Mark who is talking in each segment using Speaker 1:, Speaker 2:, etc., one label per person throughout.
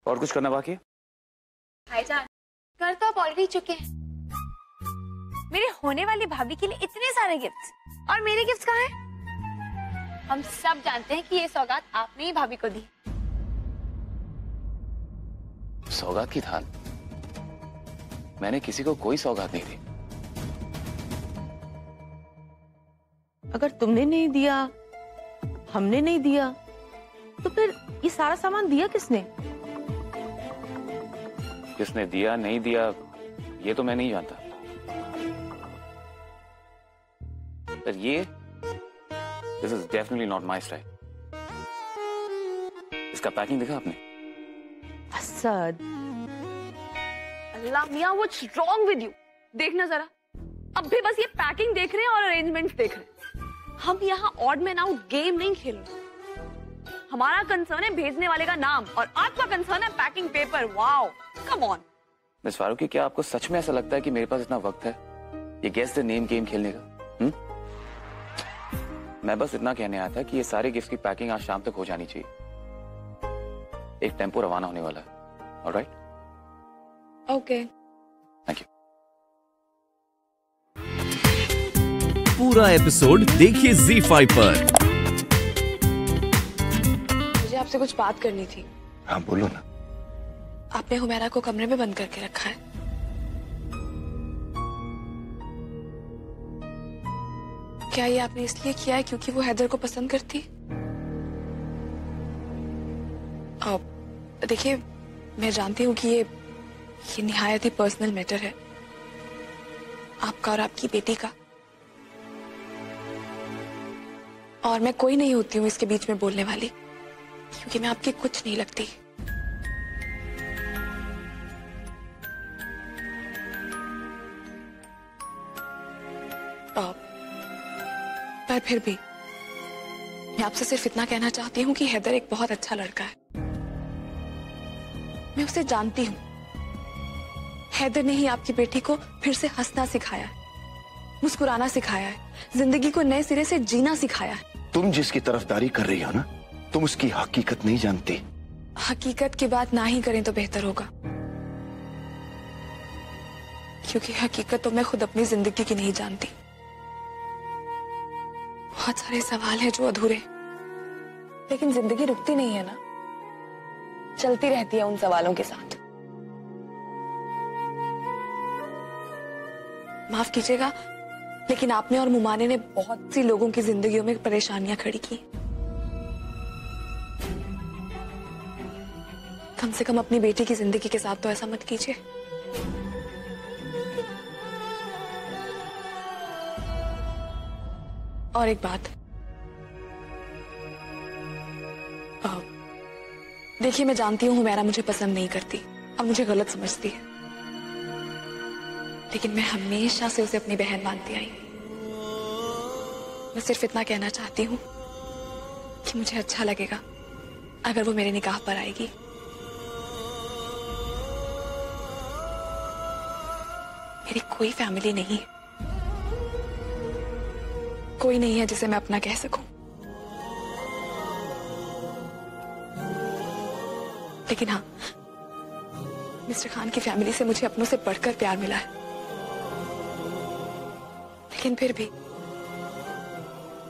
Speaker 1: और कुछ करना बाकी है?
Speaker 2: भाईजान, कर तो आप ऑलरेडी चुके हैं। मेरे होने वाली भाभी के लिए इतने सारे गिफ्ट्स, और मेरे गिफ्ट्स कहाँ हैं? हम सब जानते हैं कि ये सौगात आपने ही भाभी को दी।
Speaker 1: सौगात की थाल? मैंने किसी को कोई सौगात नहीं दी।
Speaker 3: अगर तुमने नहीं दिया, हमने नहीं दिया, तो फिर ये सारा सामान दिया किसने?
Speaker 1: किसने दिया नहीं दिया ये तो मैं नहीं जानता, पर ये this is definitely not my style. इसका पैकिंग देखा आपने?
Speaker 3: असद,
Speaker 2: अल्लाह मियां, व्हाट्स रॉन्ग विद यू? देखना जरा, अब भी बस ये पैकिंग देख रहे हैं और अरेंजमेंट्स देख रहे हैं। हम यहाँ ऑड मैन आउट गेम नहीं खेल रहे। हमारा कंसर्न है भेजने वाले का नाम, और आपका कंसर्न है packing paper. Wow, come on.
Speaker 1: Miss Farooqui, क्या आपको सच में ऐसा लगता है कि मेरे पास इतना वक्त है ये गेस द नेम गेम खेलने का? मैं बस इतना कहने आया था कि ये सारे गिफ्ट की पैकिंग आज शाम तक हो जानी चाहिए। एक टेम्पो रवाना होने वाला है। ऑलराइट?
Speaker 2: Okay,
Speaker 1: thank you.
Speaker 4: पूरा एपिसोड देखिए ZEE5 पर।
Speaker 2: मुझे आपसे कुछ बात करनी थी।
Speaker 5: हाँ बोलो ना।
Speaker 2: आपने हुमैरा को कमरे में बंद करके रखा है। क्या ये आपने इसलिए किया है क्योंकि वो हैदर को पसंद करती? देखिए, मैं जानती हूँ कि ये निहायत ही पर्सनल मैटर है, आपका और आपकी बेटी का, और मैं कोई नहीं होती हूँ इसके बीच में बोलने वाली, क्योंकि मैं आपकी कुछ नहीं लगती। पर फिर भी मैं आपसे सिर्फ इतना कहना चाहती हूँ कि हैदर एक बहुत अच्छा लड़का है। मैं उसे जानती हूँ। हैदर ने ही आपकी बेटी को फिर से हंसना सिखाया है, मुस्कुराना सिखाया है, जिंदगी को नए सिरे से जीना सिखाया है।
Speaker 5: तुम जिसकी तरफदारी कर रही हो ना, तुम उसकी हकीकत नहीं जानती।
Speaker 2: हकीकत की बात ना ही करें तो बेहतर होगा, क्योंकि हकीकत तो मैं खुद अपनी जिंदगी की नहीं जानती। बहुत सारे सवाल हैं जो अधूरे, लेकिन जिंदगी रुकती नहीं है ना, चलती रहती है उन सवालों के साथ। माफ कीजिएगा, लेकिन आपने और मुमाने ने बहुत सी लोगों की जिंदगियों में परेशानियां खड़ी की। कम से कम अपनी बेटी की जिंदगी के साथ तो ऐसा मत कीजिए। और एक बात, देखिए, मैं जानती हूँ हुमैरा मुझे पसंद नहीं करती और मुझे गलत समझती है, लेकिन मैं हमेशा से उसे अपनी बहन मानती आई। मैं सिर्फ इतना कहना चाहती हूँ कि मुझे अच्छा लगेगा अगर वो मेरे निकाह पर आएगी। मेरी कोई फैमिली नहीं है, कोई नहीं है जिसे मैं अपना कह सकूं, लेकिन हाँ, मिस्टर खान की फैमिली से मुझे अपनों से बढ़कर प्यार मिला है। लेकिन फिर भी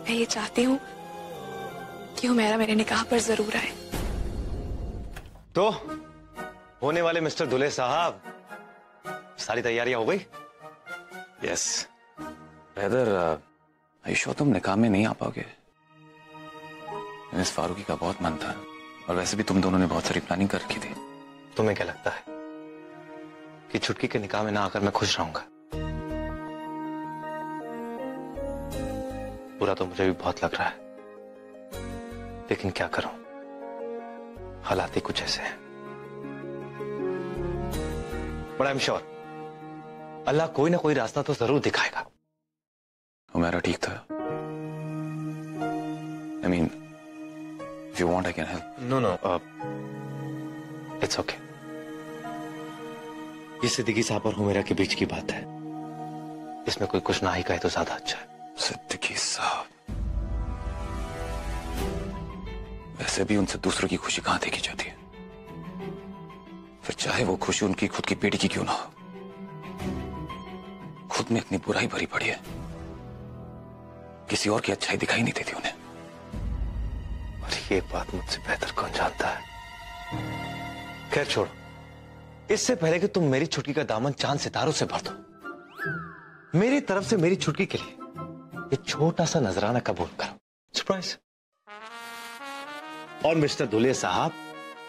Speaker 2: मैं ये चाहती हूँ कि हुमैरा मेरे निकाह पर जरूर आए।
Speaker 6: तो होने वाले मिस्टर दुल्हे साहब, सारी तैयारियां हो गई?
Speaker 1: यस। हैदर, आयुष्यो तुम निकाह में नहीं आ पाओगे। मिस फारूकी का बहुत मन था, और वैसे भी तुम दोनों ने बहुत सारी प्लानिंग कर रखी थी।
Speaker 6: तुम्हें क्या लगता है कि छुटकी के निकाह में ना आकर मैं खुश रहूंगा? बुरा तो मुझे भी बहुत लग रहा है, लेकिन क्या करूं, हालात ही कुछ ऐसे हैं। बट आई एम श्योर अल्लाह कोई ना कोई रास्ता तो जरूर दिखाएगा।
Speaker 1: हुमैरा ठीक था। I mean, if you want, I can help.
Speaker 6: No, it's okay. ये सिद्दीकी साहब और हुमैरा के बीच की बात है, इसमें कोई कुछ ना ही कहे तो ज्यादा अच्छा है।
Speaker 1: सिद्दीकी साहब, वैसे भी उनसे दूसरों की खुशी कहां देखी जाती है। फिर चाहे वो खुशी उनकी खुद की बेटी की क्यों ना हो, खुद में इतनी बुराई भरी पड़ी है, किसी और की अच्छाई दिखाई नहीं देती उन्हें।
Speaker 6: और ये बात मुझसे बेहतर कौन जानता है। खैर छोड़ो, इससे पहले कि तुम मेरी छुटकी का दामन चांद सितारों से भर दो, मेरी तरफ से मेरी छुटकी के लिए ये छोटा सा नजराना कबूल करो, सरप्राइज। और मिस्टर दुले साहब,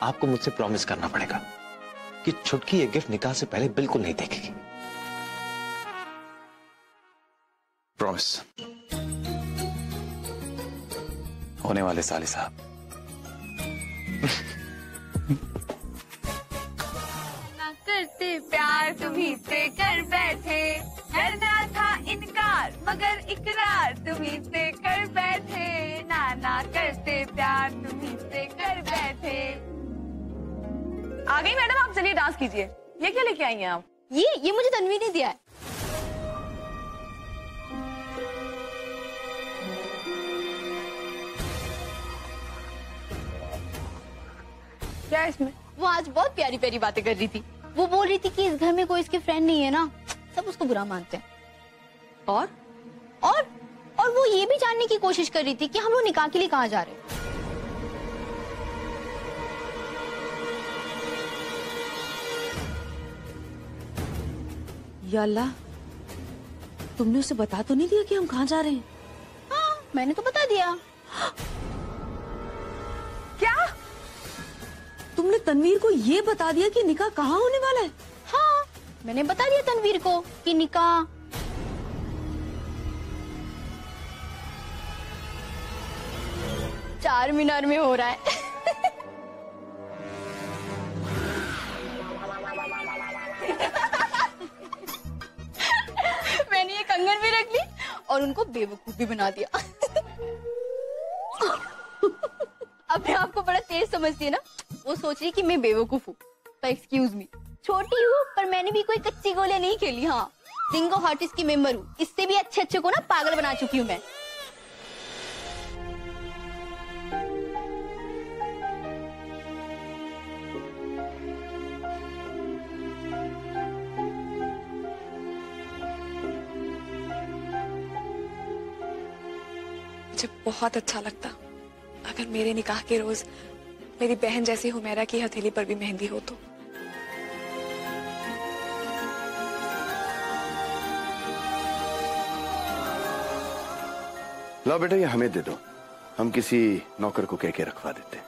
Speaker 6: आपको मुझसे प्रॉमिस करना पड़ेगा कि छुटकी ये गिफ्ट निकाह से पहले बिल्कुल नहीं देखेगी।
Speaker 1: प्रॉमिस। होने वाले साले साहब।
Speaker 2: ना करते प्यार तुम्ही से कर बैठे, करना था इनकार मगर इकरार तुम्ही से कर बैठे, ना करते प्यार तुम्ही से कर बैठे। आ गई मैडम, आप चलिए डांस कीजिए। ये क्या लेके आई हैं आप?
Speaker 7: ये मुझे तन्वीर ने दिया है।
Speaker 2: क्या है इसमें?
Speaker 7: वो आज बहुत प्यारी प्यारी बातें कर रही थी। वो बोल रही थी कि इस घर में कोई इसके फ्रेंड नहीं है ना, सब उसको बुरा मानते हैं। और वो ये भी जानने की कोशिश कर रही थी कि हम लोग निकाह के लिए कहाँ जा रहे हैं।
Speaker 3: या अल्लाह, तुमने उसे बता तो नहीं दिया कि हम कहाँ जा रहे हैं?
Speaker 7: हाँ, मैंने तो बता दिया।
Speaker 2: क्या?
Speaker 3: तुमने तनवीर को ये बता दिया कि निकाह कहाँ होने वाला है?
Speaker 7: हाँ, मैंने बता दिया तनवीर को कि निकाह चार मीनार में हो रहा है। मैंने ये कंगन भी रख ली और उनको बेवकूफ भी बना दिया। अपने आप को बड़ा तेज समझती है ना, वो सोच रही कि मैं बेवकूफ हूँ। तो एक्सक्यूज मी, छोटी हूँ पर मैंने भी कोई कच्ची गोलियां नहीं खेली। हाँ, सिंगो हॉटिस की मेंबर हूँ, इससे भी अच्छे को ना पागल बना चुकी हूँ मैं।
Speaker 8: मुझे बहुत अच्छा लगता अगर मेरे निकाह के रोज मेरी बहन जैसी हुमैरा की हथेली पर भी मेहंदी हो तो।
Speaker 5: लो बेटा, ये हमें दे दो, हम किसी नौकर को कह के रखवा देते हैं।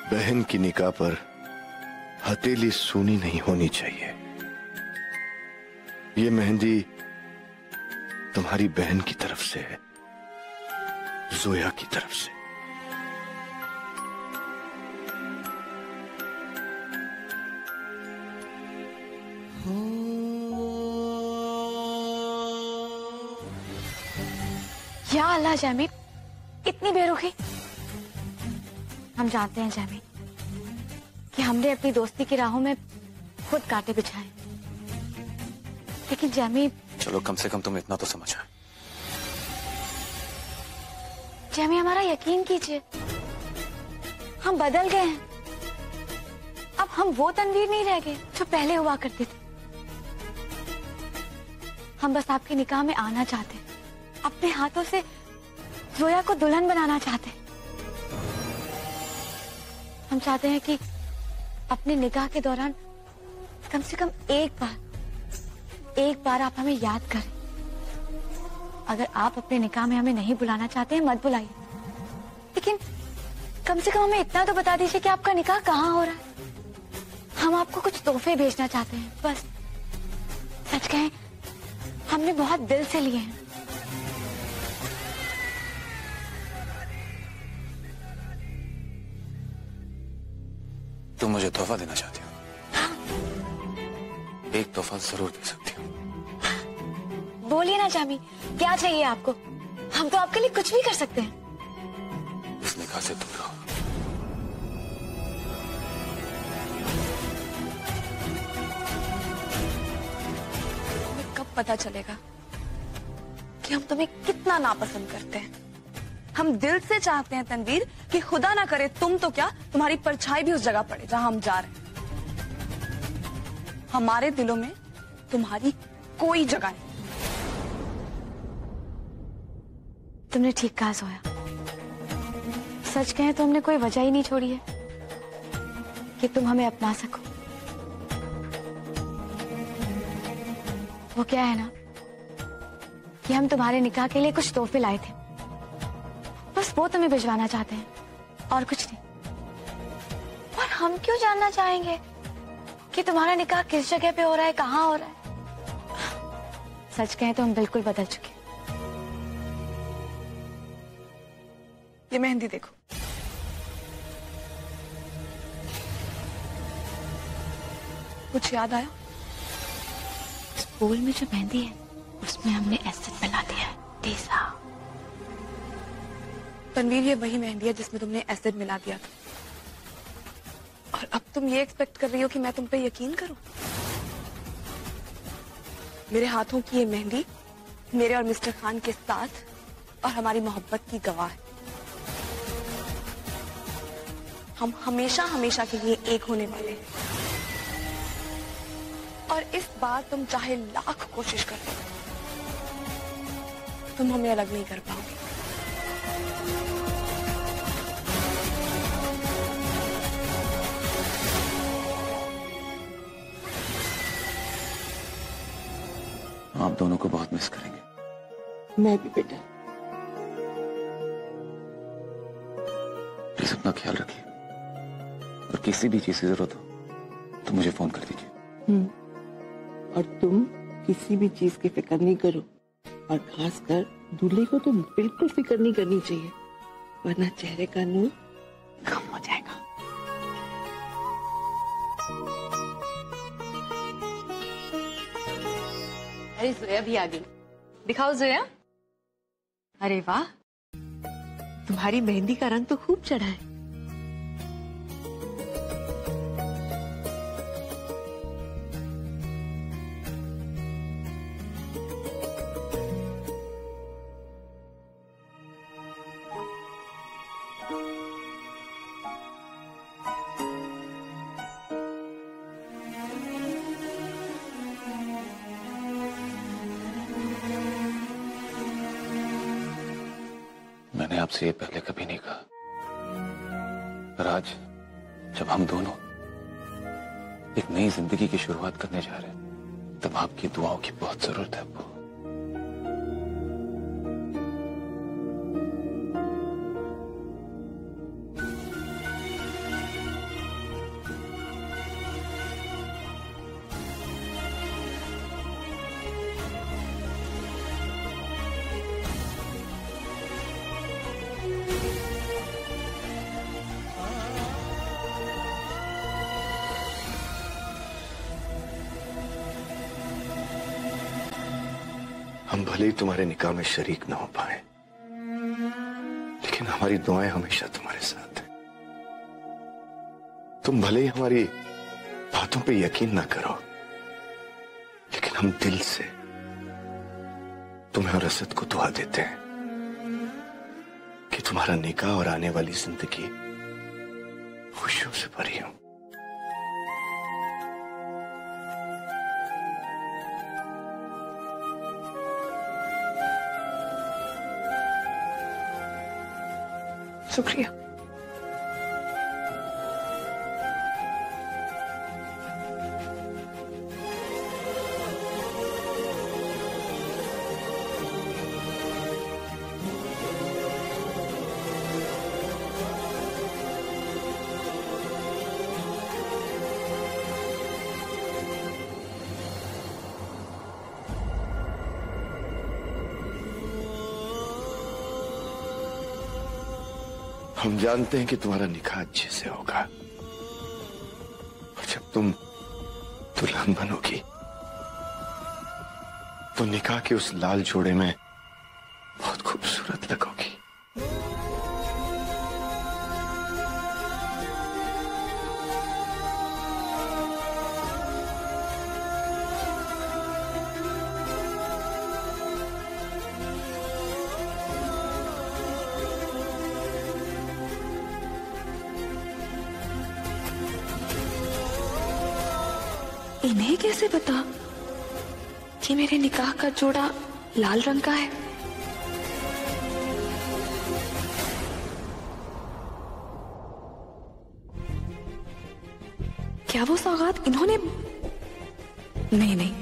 Speaker 5: बहन की निकाह पर हथेली सूनी नहीं होनी चाहिए। ये मेहंदी तुम्हारी बहन की तरफ से है, जोया की तरफ से।
Speaker 8: या अल्लाह जैमी, इतनी बेरुखी। हम जानते हैं जैमी कि हमने अपनी दोस्ती की राहों में खुद कांटे बिछाए, लेकिन जैमी,
Speaker 1: चलो कम से कम तुम इतना तो समझा।
Speaker 8: जैमी हमारा यकीन कीजिए, हम बदल गए हैं। अब हम वो तनवीर नहीं रह गए जो पहले हुआ करते थे। हम बस आपके निकाह में आना चाहते हैं, अपने हाथों से जोया को दुल्हन बनाना चाहते हैं। हम चाहते हैं कि अपने निकाह के दौरान कम से कम एक बार आप हमें याद करें। अगर आप अपने निकाह में हमें नहीं बुलाना चाहते हैं, मत बुलाइए, लेकिन कम से कम हमें इतना तो बता दीजिए कि आपका निकाह कहाँ हो रहा है। हम आपको कुछ तोहफे भेजना चाहते हैं, बस। सच कहें, हमने बहुत दिल से लिए हैं।
Speaker 1: तुम मुझे तोहफा देना चाहती हो? एक तोहफा जरूर दे सकती हो।
Speaker 8: बोलिए ना जामी, क्या चाहिए आपको? हम तो आपके लिए कुछ भी कर सकते हैं।
Speaker 1: इस निकाह से दूर रहो।
Speaker 2: हमें कब पता चलेगा कि हम तुम्हें कितना नापसंद करते हैं? हम दिल से चाहते हैं तनवीर कि खुदा ना करे तुम तो क्या, तुम्हारी परछाई भी उस जगह पड़े जहां हम जा रहे हैं। हमारे दिलों में तुम्हारी कोई जगह नहीं।
Speaker 8: तुमने ठीक कहा जोया। सच कहें तो हमने कोई वजह ही नहीं छोड़ी है कि तुम हमें अपना सको। वो क्या है ना कि हम तुम्हारे निकाह के लिए कुछ तोहफे लाए थे, बस वो तुम्हें भिजवाना चाहते हैं और कुछ नहीं। और हम क्यों जानना चाहेंगे कि तुम्हारा निकाह किस जगह पे हो रहा है, कहाँ हो रहा है? सच कहें तो हम बिल्कुल बदल चुके।
Speaker 2: ये मेहंदी देखो। कुछ याद आया?
Speaker 8: इस बोल में जो मेहंदी है उसमें हमने एसिड मिला दिया है, तेजा।
Speaker 2: तनवीर, ये वही मेहंदी है जिसमें तुमने एसिड मिला दिया था। और अब तुम ये एक्सपेक्ट कर रही हो कि मैं तुम पे यकीन करूं? मेरे हाथों की ये मेहंदी मेरे और मिस्टर खान के साथ और हमारी मोहब्बत की गवाह है। हम हमेशा हमेशा के लिए एक होने वाले हैं। और इस बार तुम चाहे लाख कोशिश कर लो, तुम हमें अलग नहीं कर पाओगे।
Speaker 1: आप दोनों को बहुत मिस करेंगे।
Speaker 3: मैं भी बेटा।
Speaker 1: प्लीज अपना ख्याल रखिए, और किसी भी चीज की जरूरत हो तो मुझे फोन कर दीजिए।
Speaker 3: और तुम किसी भी चीज की फिक्र नहीं करो, और खासकर दूल्हे को तो बिल्कुल फिक्र नहीं करनी चाहिए, वरना चेहरे का नूर कम हो जाएगा।
Speaker 9: अरे जोया भी आ गई। दिखाओ जोया। अरे वाह,
Speaker 3: तुम्हारी मेहंदी का रंग तो खूब चढ़ा है।
Speaker 1: मैंने आपसे ये पहले कभी नहीं कहा, पर आज जब हम दोनों एक नई जिंदगी की शुरुआत करने जा रहे हैं, तब आपकी दुआओं की बहुत जरूरत है अब्बू।
Speaker 5: हम भले ही तुम्हारे निकाह में शरीक ना हो पाए, लेकिन हमारी दुआएं हमेशा तुम्हारे साथ हैं। तुम भले ही हमारी बातों पे यकीन ना करो, लेकिन हम दिल से तुम्हें और असद को दुआ देते हैं कि तुम्हारा निकाह और आने वाली जिंदगी खुशियों से भरी हो।
Speaker 2: शुक्रिया।
Speaker 5: हम जानते हैं कि तुम्हारा निकाह अच्छे से होगा, और जब तुम दुल्हन बनोगी तो निकाह के उस लाल जोड़े में बहुत खूबसूरत लगोगी।
Speaker 2: इन्हें कैसे पता कि मेरे निकाह का जोड़ा लाल रंग का है? क्या वो सौगात इन्होंने? नहीं नहीं,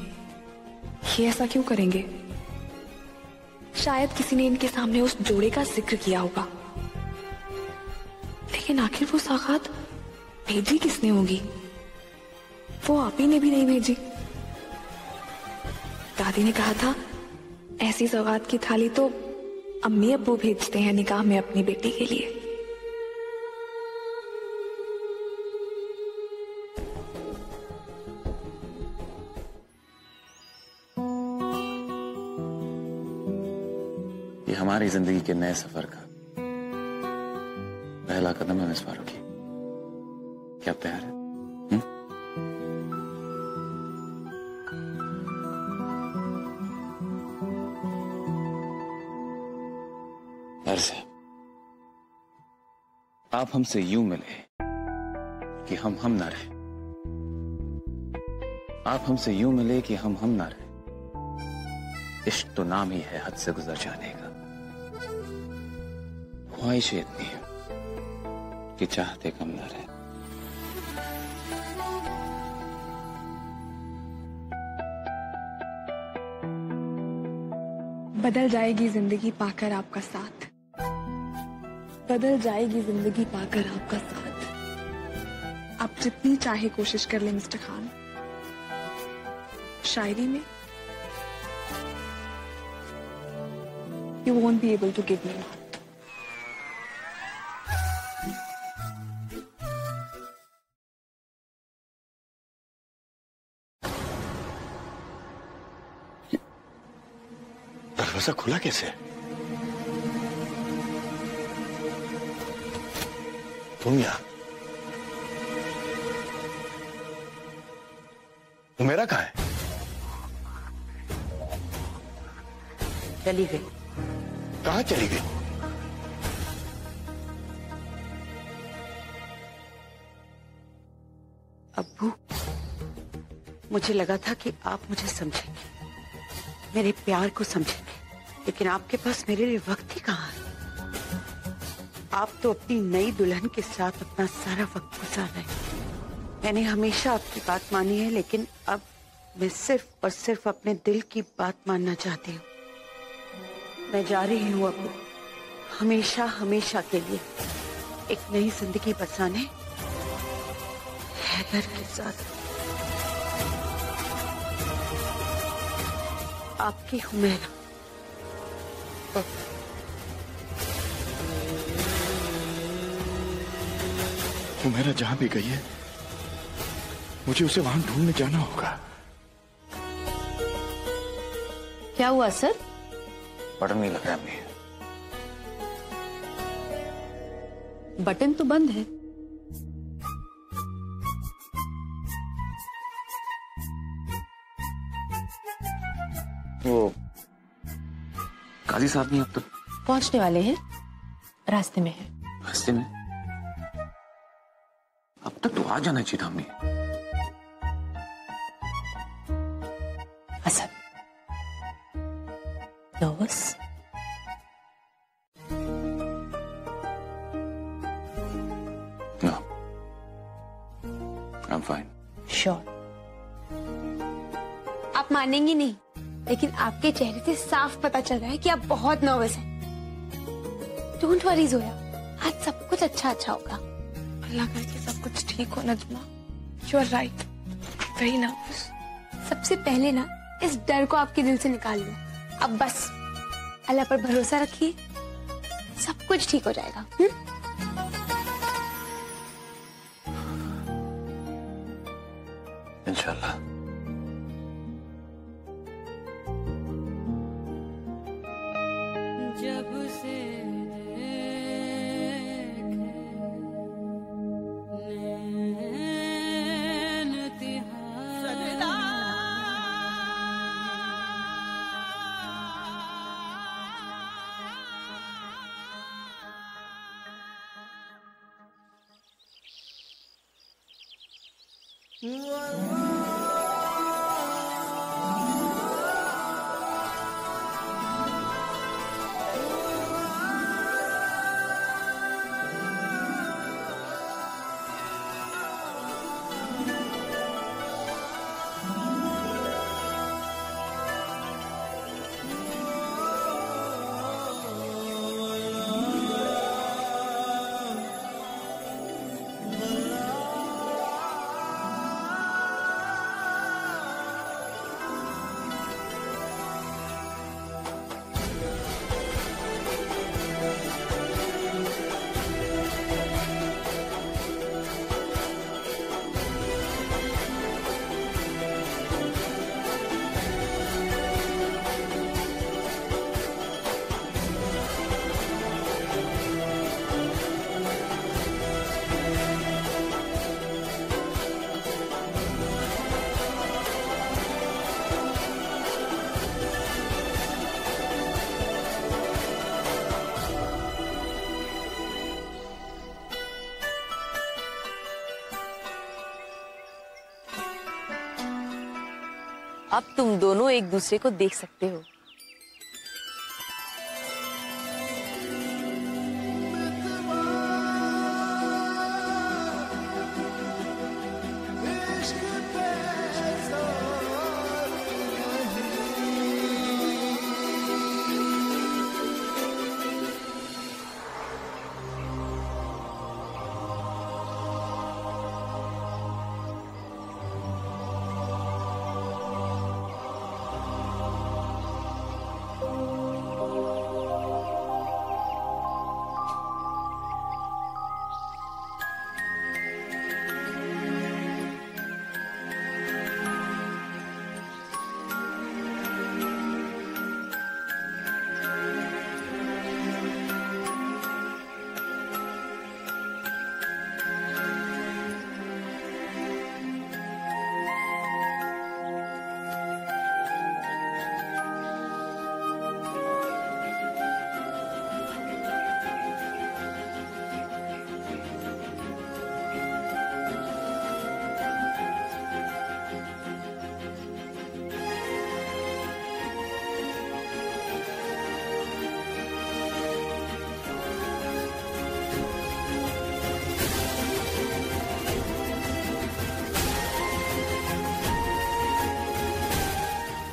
Speaker 2: ये ऐसा क्यों करेंगे? शायद किसी ने इनके सामने उस जोड़े का जिक्र किया होगा, लेकिन आखिर वो सौगात भेजी किसने होगी? वो आप ही ने भी नहीं भेजी। दादी ने कहा था ऐसी सौगात की थाली तो अम्मी अब्बू भेजते हैं निकाह में अपनी बेटी के लिए।
Speaker 1: ये हमारी जिंदगी के नए सफर का पहला कदम है मिस फारूकी। क्या आप तैयार है? अर्ज है, आप हमसे यूं मिले कि हम ना रहे। आप हमसे यूं मिले कि हम ना रहे। इश्क तो नाम ही है हद से गुजर जाने का। ख्वाहिश इतनी है कि चाहते कम ना रहे।
Speaker 2: बदल जाएगी जिंदगी पाकर आपका साथ, बदल जाएगी जिंदगी पाकर आपका साथ। आप जितनी चाहे कोशिश कर ले मिस्टर खान, शायरी में you won't be able to give me more.
Speaker 5: दरवाजा खुला कैसे? तुम यहाँ? तो मेरा कहाँ है?
Speaker 3: चली गई।
Speaker 5: कहाँ चली गई?
Speaker 3: अब्बू, मुझे लगा था कि आप मुझे समझेंगे, मेरे प्यार को समझेंगे, लेकिन आपके पास मेरे लिए वक्त ही कहाँ है। आप तो अपनी नई दुल्हन के साथ अपना सारा वक्त गुजार रहे हैं। मैंने हमेशा आपकी बात मानी है, लेकिन अब मैं सिर्फ और सिर्फ अपने दिल की बात मानना चाहती हूँ। मैं जा रही हूँ अब्बू, हमेशा हमेशा के लिए एक नई जिंदगी बसाने हैदर के साथ। आपकी हुमैरा।
Speaker 5: हुमैरा जहां भी गई है, मुझे उसे वहां ढूंढने जाना होगा।
Speaker 9: क्या हुआ सर?
Speaker 1: बटन नहीं लग रहा अम्मी।
Speaker 9: बटन तो बंद है।
Speaker 1: वो काजी साहब नहीं अब तक?
Speaker 9: पहुंचने वाले हैं, रास्ते में है।
Speaker 1: रास्ते में? अब तक तो आ जाना चाहिए था अम्मी।
Speaker 9: असद, नर्वस?
Speaker 10: श्योर। आप मानेंगी नहीं, लेकिन आपके चेहरे से साफ पता चल रहा है कि आप बहुत नर्वस हैं। डोंट वरी जोया, आज सब कुछ अच्छा होगा।
Speaker 2: अल्लाह करे कि सब कुछ ठीक हो Najma. You are right, very nervous.
Speaker 10: सबसे पहले ना इस डर को आपके दिल से निकाल लो। अब बस अल्लाह पर भरोसा रखिए, सब कुछ ठीक हो जाएगा।
Speaker 1: इंशाल्लाह।
Speaker 11: जब से
Speaker 9: अब तुम दोनों एक दूसरे को देख सकते हो।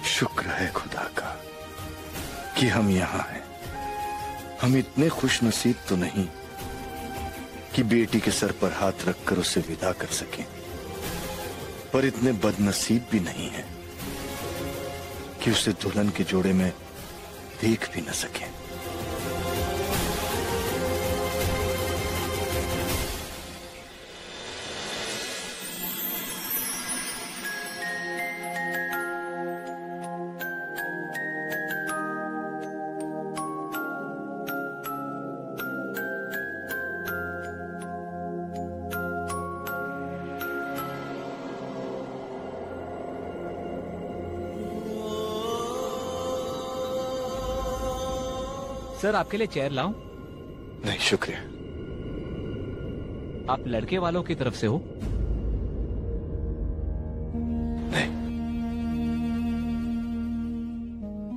Speaker 5: शुक्र है खुदा का कि हम यहाँ हैं। हम इतने खुश नसीब तो नहीं कि बेटी के सर पर हाथ रखकर उसे विदा कर सकें, पर इतने बदनसीब भी नहीं हैं कि उसे दुल्हन के जोड़े में देख भी न सकें।
Speaker 12: सर, आपके लिए चेयर लाऊं?
Speaker 5: नहीं शुक्रिया।
Speaker 12: आप लड़के वालों की तरफ से हो?
Speaker 5: नहीं,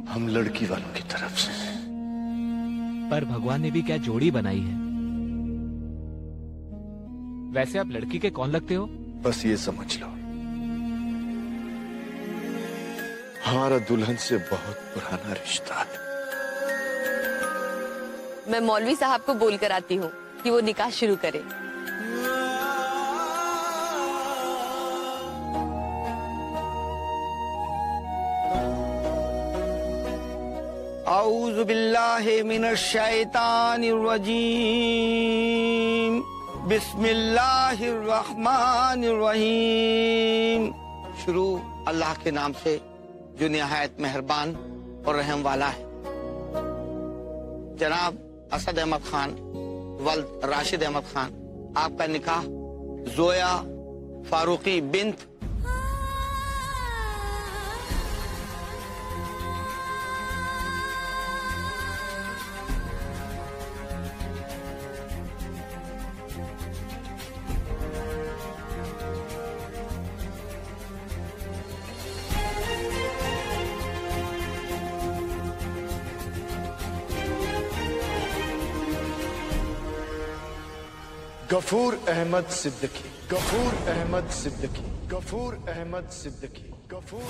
Speaker 5: हम लड़की वालों की तरफ से हैं।
Speaker 12: पर भगवान ने भी क्या जोड़ी बनाई है। वैसे आप लड़की के कौन लगते हो?
Speaker 5: बस ये समझ लो हमारा दुल्हन से बहुत पुराना रिश्ता है।
Speaker 9: मैं मौलवी साहब को बोलकर आती हूँ कि वो निकाह शुरू करे।
Speaker 11: औज़ु बिल्लाहि मिनश शैतानिर रजीम। बिस्मिल्लाहिर रहमानिर रहीम। शुरू अल्लाह के नाम से जो निहायत मेहरबान और रहम वाला है। जनाब असद अहमद खान वल्द राशिद अहमद खान, आपका निकाह जोया फारूकी बिन्त
Speaker 5: गफूर अहमद सिद्दीकी, गफूर अहमद सिद्दीकी, गफूर अहमद सिद्दीकी, गफूर।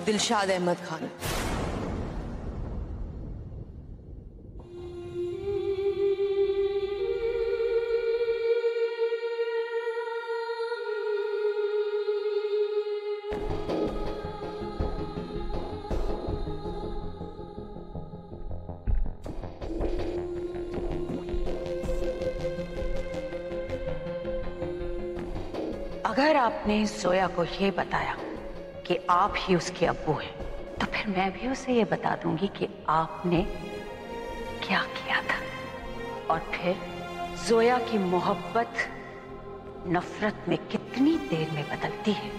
Speaker 9: दिलशाद अहमद खान।
Speaker 13: अगर आपने जोया को ये बताया कि आप ही उसके अब्बू हैं, तो फिर मैं भी उसे ये बता दूंगी कि आपने क्या किया था। और फिर जोया की मोहब्बत नफरत में कितनी देर में बदलती है,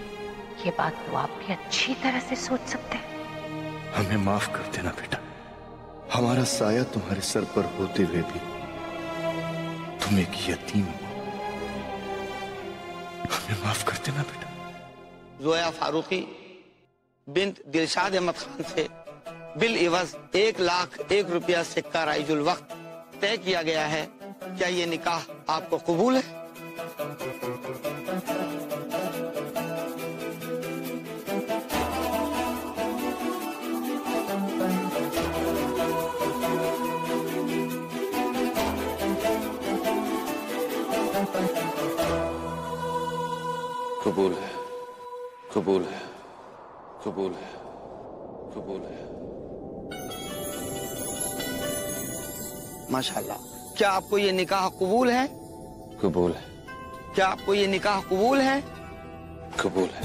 Speaker 13: ये बात तो आप भी अच्छी तरह से सोच सकते हैं।
Speaker 5: हमें माफ कर देना बेटा, हमारा साया तुम्हारे सर पर होते हुए भी तुम एक यतीम हो। हमें माफ कर देना बेटा।
Speaker 11: जोया फारूकी बिन्त दिलशाद अहमद खान से बिल इवज 1,01,000 रुपया सिक्का राइजुल वक्त तय किया गया है। क्या ये निकाह आपको कबूल है?
Speaker 1: कबूल है, कबूल है, कबूल है, कबूल है।
Speaker 11: माशाल्लाह। क्या आपको ये निकाह कबूल है?
Speaker 1: कबूल है।
Speaker 11: क्या आपको ये निकाह कबूल है?
Speaker 1: कबूल है।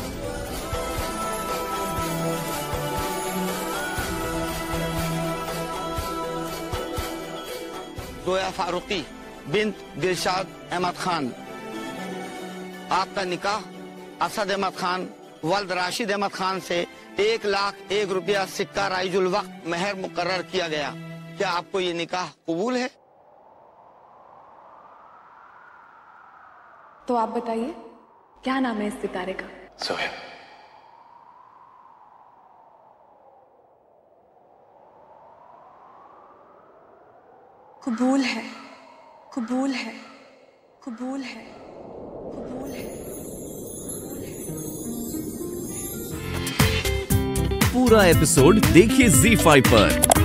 Speaker 11: जोया फारूकी बिन्त दिलशाद अहमद खान, आपका निकाह असद अहमद खान वल्द राशिद अहमद खान से 1,01,000 रुपया सिक्का राइजुल वक्त मेहर मुकर्रर किया गया। क्या आपको ये निकाह कबूल है?
Speaker 2: तो आप बताइए, क्या नाम है इस सितारे का?
Speaker 1: जोया।
Speaker 2: कबूल है, कबूल है, कबूल है, कबूल है।
Speaker 4: पूरा एपिसोड देखिए ZEE5 पर।